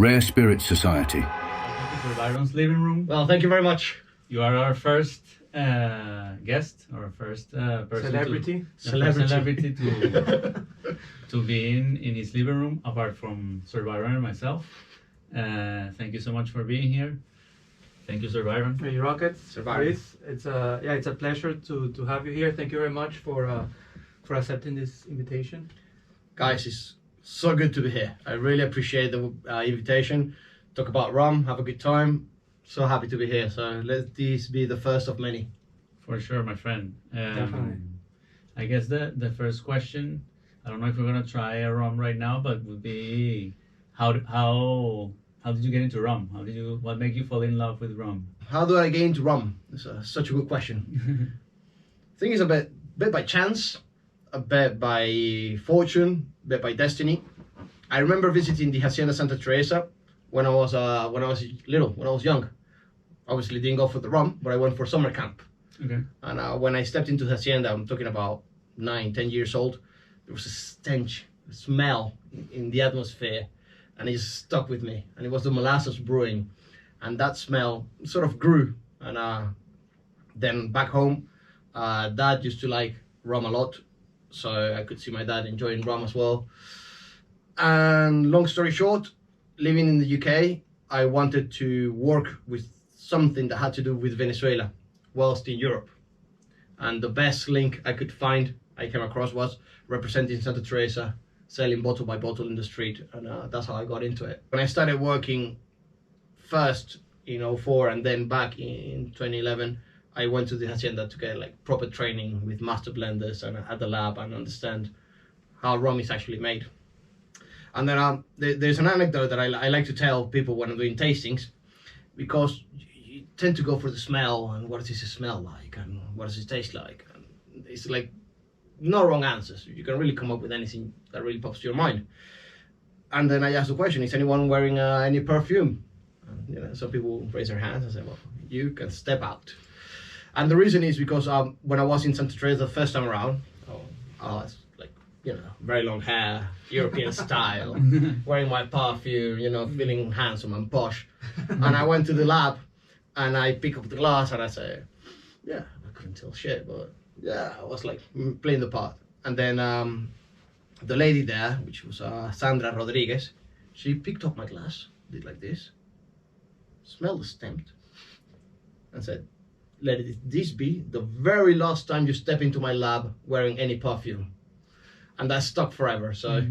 Rare Spirits Society. Welcome to Byron's living room. Well, thank you very much. You are our first guest, or first person Celebrity. celebrity to be in his living room, apart from Sir Byron and myself. Thank you so much for being here. Thank you, Sir Byron. Hey, Rockets. Sir Byron. It's a pleasure to have you here. Thank you very much for accepting this invitation. Guys, it's so good to be here. I really appreciate the invitation. Talk about rum, have a good time. So happy to be here. So let this be the first of many. For sure, my friend. Definitely. I guess the first question, I don't know if we're gonna try a rum right now, but would be how did you get into rum? What made you fall in love with rum? How do I get into rum? It's such a good question. I think it's a bit by chance, a bit by fortune, a bit by destiny. I remember visiting the Hacienda Santa Teresa when I was young. Obviously didn't go for the rum, but I went for summer camp. Okay. And when I stepped into the Hacienda, I'm talking about 9-10 years old, there was a stench, a smell in the atmosphere, and it just stuck with me. And it was the molasses brewing, and that smell sort of grew. And then back home, Dad used to like rum a lot, so I could see my dad enjoying rum as well. And long story short, living in the UK, I wanted to work with something that had to do with Venezuela whilst in Europe. And the best link I came across was representing Santa Teresa, selling bottle by bottle in the street, and that's how I got into it. When I started working first in 2004 and then back in 2011, I went to the Hacienda to get like proper training with master blenders and at the lab and understand how rum is actually made. And then there's an anecdote that I like to tell people when I'm doing tastings, because you tend to go for the smell and what does this smell like and what does it taste like. And it's like no wrong answers. You can really come up with anything that really pops to your mind. And then I ask the question, is anyone wearing any perfume? And, some people raise their hands and say, well, you can step out. And the reason is because when I was in Santa Teresa the first time around, it's like, very long hair, European style, wearing my perfume, feeling handsome and posh. And I went to the lab and I pick up the glass and I say, yeah, I couldn't tell shit, but yeah, I was like playing the part. And then the lady there, which was Sandra Rodriguez, she picked up my glass, did like this, smelled the stamp, and said, let this be the very last time you step into my lab wearing any perfume. And that stuck forever. So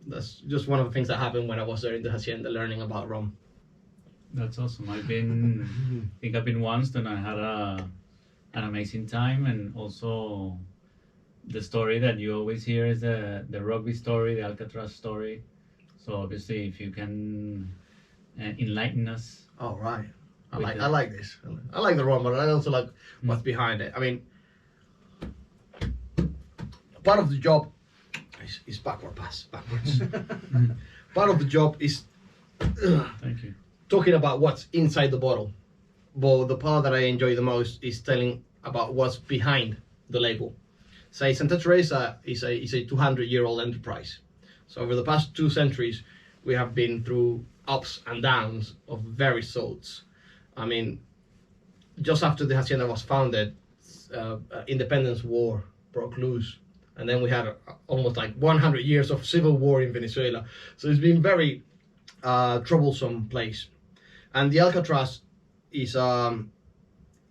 that's just one of the things that happened when I was there in the Hacienda learning about rum. That's awesome. I think I've been once, and I had an amazing time. And also the story that you always hear is the rugby story, the Alcatraz story. So obviously if you can enlighten us. Oh, right. I like this. I like the rum, but I also like what's behind it. I mean, part of the job is backwards. Part of the job is Thank you. talking about what's inside the bottle. But the part that I enjoy the most is telling about what's behind the label. Say Santa Teresa is a 200-year-old enterprise. So over the past 2 centuries, we have been through ups and downs of various sorts. I mean, just after the Hacienda was founded, independence war broke loose. And then we had almost like 100 years of civil war in Venezuela. So it's been very troublesome place. And the Alcatraz is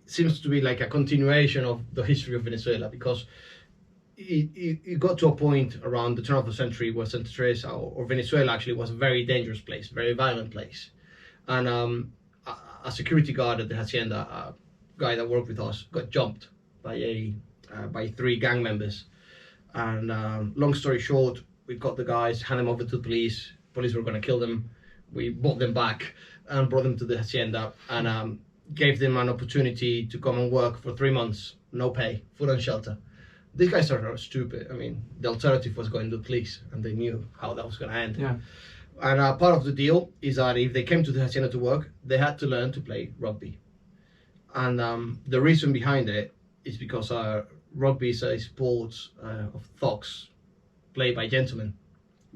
seems to be like a continuation of the history of Venezuela, because it got to a point around the turn of the century where Santa Teresa or Venezuela actually was a very dangerous place, very violent place. And a security guard at the Hacienda, a guy that worked with us, got jumped by 3 gang members. And long story short, we got the guys, handed them over to the police. Police were going to kill them. We brought them back and brought them to the Hacienda and gave them an opportunity to come and work for 3 months, no pay, food and shelter. These guys are stupid. I mean, the alternative was going to the police, and they knew how that was going to end. Yeah. And part of the deal is that if they came to the Hacienda to work, they had to learn to play rugby. And the reason behind it is because rugby is a sport of thugs played by gentlemen.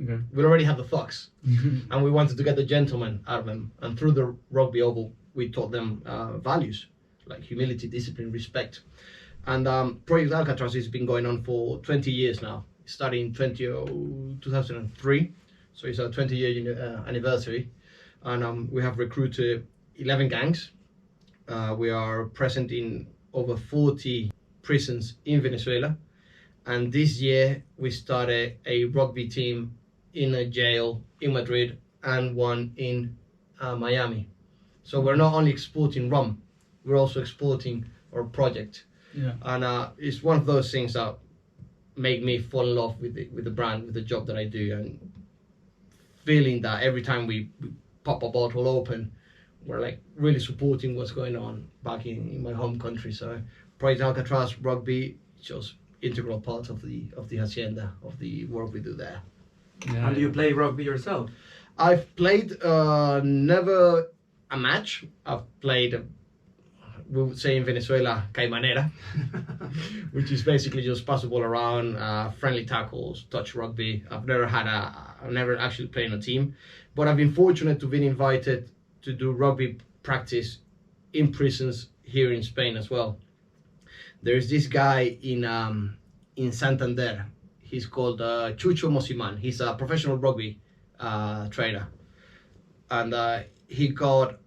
Okay. We already have the thugs, and we wanted to get the gentlemen out of them. And through the rugby oval, we taught them values like humility, discipline, respect. And Project Alcatraz has been going on for 20 years now. It started in 2003, so it's our 20-year anniversary. And we have recruited 11 gangs. We are present in over 40 prisons in Venezuela. And this year we started a rugby team in a jail in Madrid and one in Miami. So we're not only exporting rum, we're also exporting our project. Yeah. And it's one of those things that make me fall in love with the brand, with the job that I do, and feeling that every time we pop a bottle open, we're like really supporting what's going on back in my home country. So Project Alcatraz rugby just integral part of the hacienda, of the work we do there. Yeah. And do you play rugby yourself? I've played never a match. I've played, we would say in Venezuela, caimanera, which is basically just pass the ball around, friendly tackles, touch rugby. I've never actually played in a team, but I've been fortunate to be invited to do rugby practice in prisons here in Spain as well. There's this guy in Santander. He's called Chucho Mosiman. He's a professional rugby trainer, and he got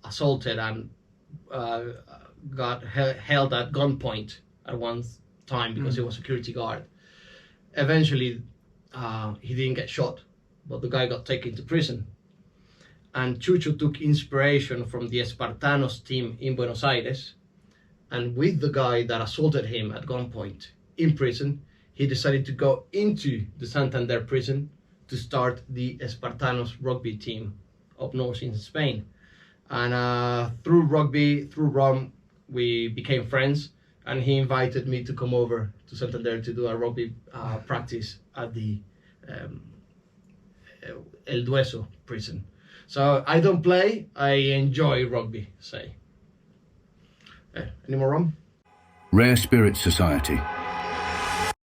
assaulted and got held at gunpoint at one time because he was a security guard. Eventually, he didn't get shot, but the guy got taken to prison. And Chucho took inspiration from the Espartanos team in Buenos Aires. And with the guy that assaulted him at gunpoint in prison, he decided to go into the Santander prison to start the Espartanos rugby team up north in Spain. And through rugby, through rum, we became friends, and he invited me to come over to Santander to do a rugby practice at the El Dueso prison. So I don't play, I enjoy rugby, say. Any more rum? Rare Spirits Society.